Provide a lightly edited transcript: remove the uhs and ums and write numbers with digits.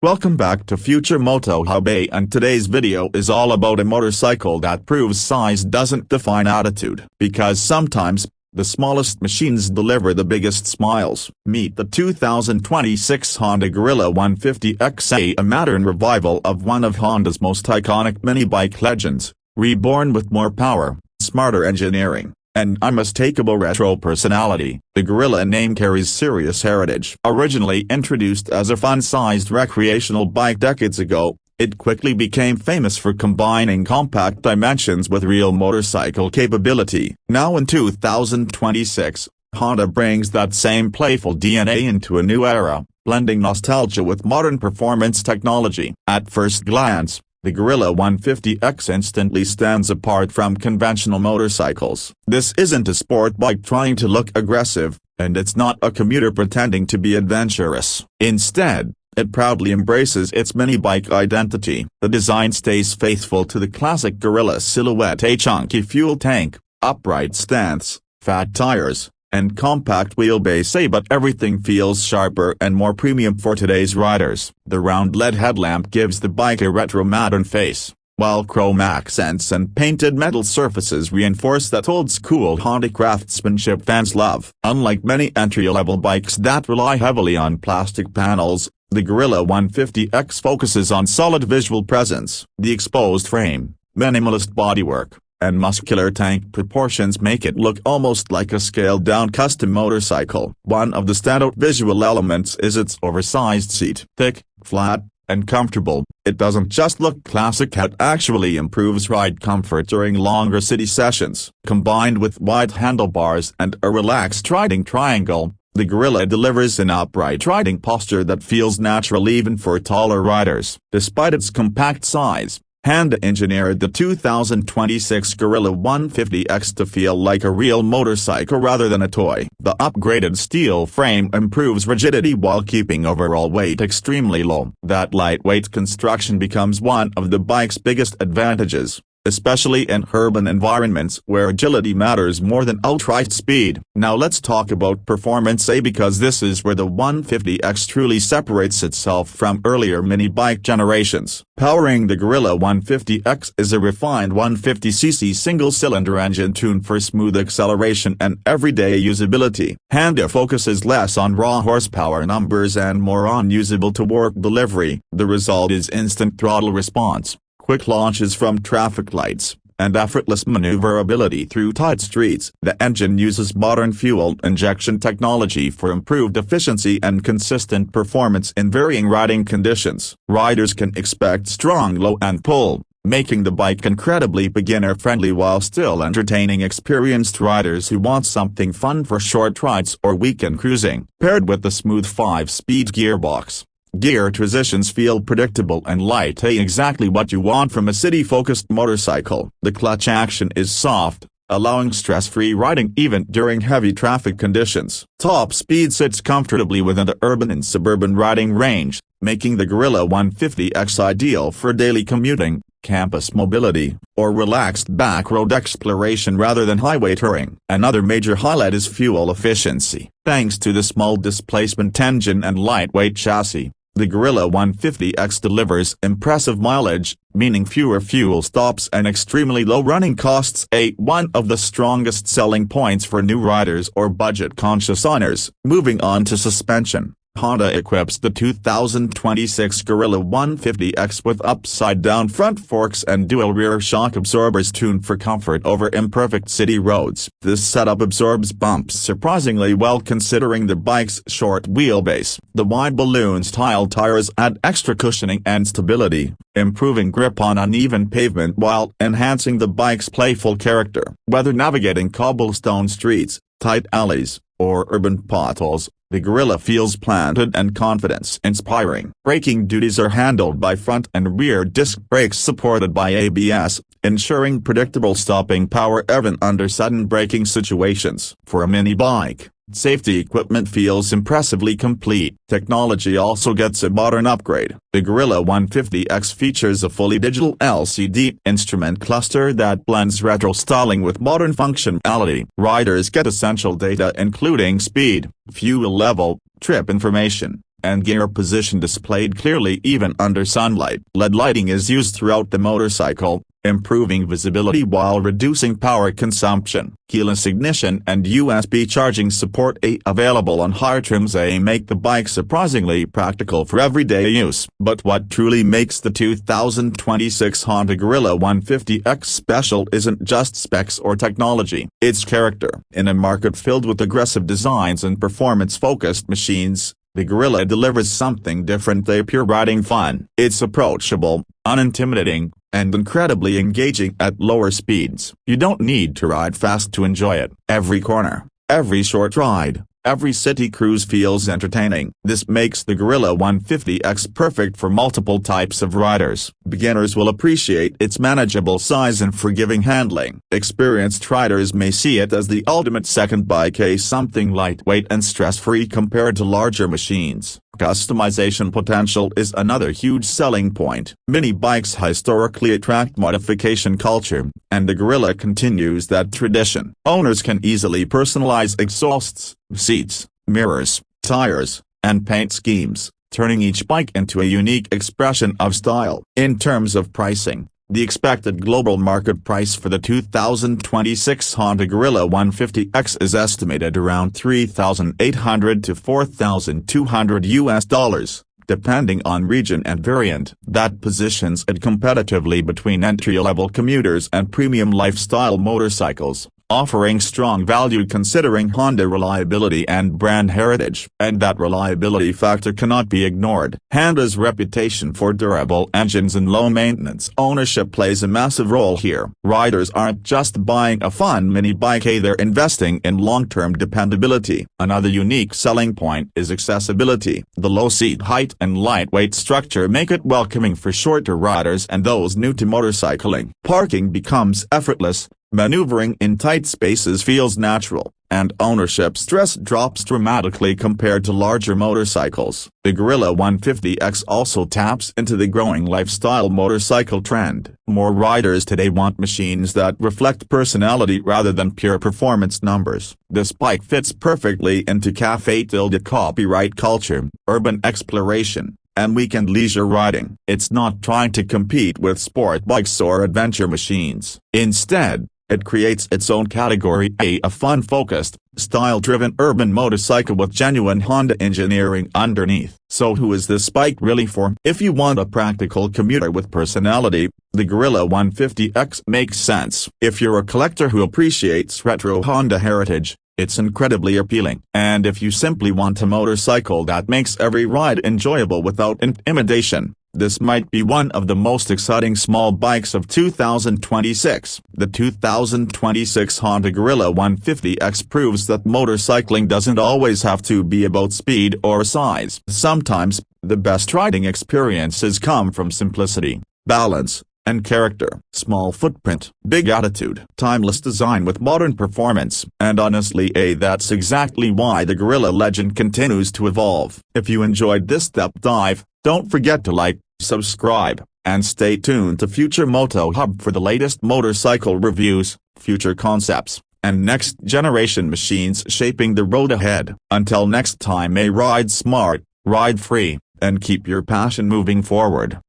Welcome back to Future Moto Hub, and today's video is all about a motorcycle that proves size doesn't define attitude. Because sometimes, the smallest machines deliver the biggest smiles. Meet the 2026 Honda Gorilla 150X, a modern revival of one of Honda's most iconic mini-bike legends, reborn with more power, smarter engineering, and unmistakable retro personality. The Gorilla name carries serious heritage. Originally introduced as a fun-sized recreational bike decades ago, it quickly became famous for combining compact dimensions with real motorcycle capability. Now in 2026, Honda brings that same playful DNA into a new era, blending nostalgia with modern performance technology. At first glance, the Gorilla 150X instantly stands apart from conventional motorcycles. This isn't a sport bike trying to look aggressive, and it's not a commuter pretending to be adventurous. Instead, it proudly embraces its mini-bike identity. The design stays faithful to the classic Gorilla silhouette: a chunky fuel tank, upright stance, fat tires, and compact wheelbase, but everything feels sharper and more premium for today's riders. The round LED headlamp gives the bike a retro-modern face, while chrome accents and painted metal surfaces reinforce that old-school Honda craftsmanship fans love. Unlike many entry-level bikes that rely heavily on plastic panels, the Gorilla 150X focuses on solid visual presence. The exposed frame, minimalist bodywork, and muscular tank proportions make it look almost like a scaled-down custom motorcycle. One of the standout visual elements is its oversized seat. Thick, flat, and comfortable, it doesn't just look classic, it actually improves ride comfort during longer city sessions. Combined with wide handlebars and a relaxed riding triangle, the Gorilla delivers an upright riding posture that feels natural even for taller riders. Despite its compact size, Honda engineered the 2026 Gorilla 150X to feel like a real motorcycle rather than a toy. The upgraded steel frame improves rigidity while keeping overall weight extremely low. That lightweight construction becomes one of the bike's biggest advantages, especially in urban environments where agility matters more than outright speed. Now let's talk about performance, because this is where the 150X truly separates itself from earlier mini-bike generations. Powering the Gorilla 150X is a refined 150cc single-cylinder engine tuned for smooth acceleration and everyday usability. Honda focuses less on raw horsepower numbers and more on usable-to-work delivery. The result is instant throttle response, quick launches from traffic lights, and effortless maneuverability through tight streets. The engine uses modern fuel injection technology for improved efficiency and consistent performance in varying riding conditions. Riders can expect strong low and pull, making the bike incredibly beginner-friendly while still entertaining experienced riders who want something fun for short rides or weekend cruising. Paired with the smooth 5-speed gearbox, gear transitions feel predictable and light, exactly what you want from a city-focused motorcycle. The clutch action is soft, allowing stress-free riding even during heavy traffic conditions. Top speed sits comfortably within the urban and suburban riding range, making the Gorilla 150X ideal for daily commuting, campus mobility, or relaxed backroad exploration rather than highway touring. Another major highlight is fuel efficiency. Thanks to the small displacement engine and lightweight chassis, the Gorilla 150X delivers impressive mileage, meaning fewer fuel stops and extremely low running costs, one of the strongest selling points for new riders or budget-conscious owners. Moving on to suspension, Honda equips the 2026 Gorilla 150X with upside-down front forks and dual rear shock absorbers tuned for comfort over imperfect city roads. This setup absorbs bumps surprisingly well considering the bike's short wheelbase. The wide balloon-style tires add extra cushioning and stability, improving grip on uneven pavement while enhancing the bike's playful character. Whether navigating cobblestone streets, tight alleys, or urban potholes, the Gorilla feels planted and confidence-inspiring. Braking duties are handled by front and rear disc brakes supported by ABS, ensuring predictable stopping power even under sudden braking situations. For a mini-bike, safety equipment feels impressively complete. Technology also gets a modern upgrade. The Gorilla 150X features a fully digital LCD instrument cluster that blends retro styling with modern functionality. Riders get essential data including speed, fuel level, trip information, and gear position displayed clearly even under sunlight. LED lighting is used throughout the motorcycle, improving visibility while reducing power consumption. Keyless ignition and USB charging support available on higher trims make the bike surprisingly practical for everyday use. But what truly makes the 2026 Honda Gorilla 150X special isn't just specs or technology, it's character. In a market filled with aggressive designs and performance-focused machines, the Gorilla delivers something different: pure riding fun. It's approachable, unintimidating, and incredibly engaging at lower speeds. You don't need to ride fast to enjoy it. Every corner, every short ride, every city cruise feels entertaining. This makes the Gorilla 150X perfect for multiple types of riders. Beginners will appreciate its manageable size and forgiving handling. Experienced riders may see it as the ultimate second bike, something lightweight and stress-free compared to larger machines. Customization potential is another huge selling point. Mini bikes historically attract modification culture, and the Gorilla continues that tradition. Owners can easily personalize exhausts, seats, mirrors, tires, and paint schemes, turning each bike into a unique expression of style. In terms of pricing, the expected global market price for the 2026 Honda Gorilla 150X is estimated around $3,800 to $4,200, depending on region and variant. That positions it competitively between entry-level commuters and premium lifestyle motorcycles, offering strong value considering Honda reliability and brand heritage. And that reliability factor cannot be ignored. Honda's reputation for durable engines and low maintenance ownership plays a massive role here. Riders aren't just buying a fun mini bike, they're investing in long-term dependability. Another unique selling point is accessibility. The low seat height and lightweight structure make it welcoming for shorter riders and those new to motorcycling. Parking becomes effortless, maneuvering in tight spaces feels natural, and ownership stress drops dramatically compared to larger motorcycles. The Gorilla 150X also taps into the growing lifestyle motorcycle trend. More riders today want machines that reflect personality rather than pure performance numbers. This bike fits perfectly into cafe-copyright culture, urban exploration, and weekend leisure riding. It's not trying to compete with sport bikes or adventure machines. Instead, it creates its own category, a fun-focused, style-driven urban motorcycle with genuine Honda engineering underneath. So who is this bike really for? If you want a practical commuter with personality, the Gorilla 150X makes sense. If you're a collector who appreciates retro Honda heritage, it's incredibly appealing. And if you simply want a motorcycle that makes every ride enjoyable without intimidation, this might be one of the most exciting small bikes of 2026. The 2026 Honda Gorilla 150X proves that motorcycling doesn't always have to be about speed or size. Sometimes, the best riding experiences come from simplicity, balance, and character. Small footprint, big attitude, timeless design with modern performance. And honestly, that's exactly why the Gorilla legend continues to evolve. If you enjoyed this deep dive, don't forget to like, subscribe, and stay tuned to Future Moto Hub for the latest motorcycle reviews, future concepts, and next-generation machines shaping the road ahead. Until next time, ride smart, ride free, and keep your passion moving forward.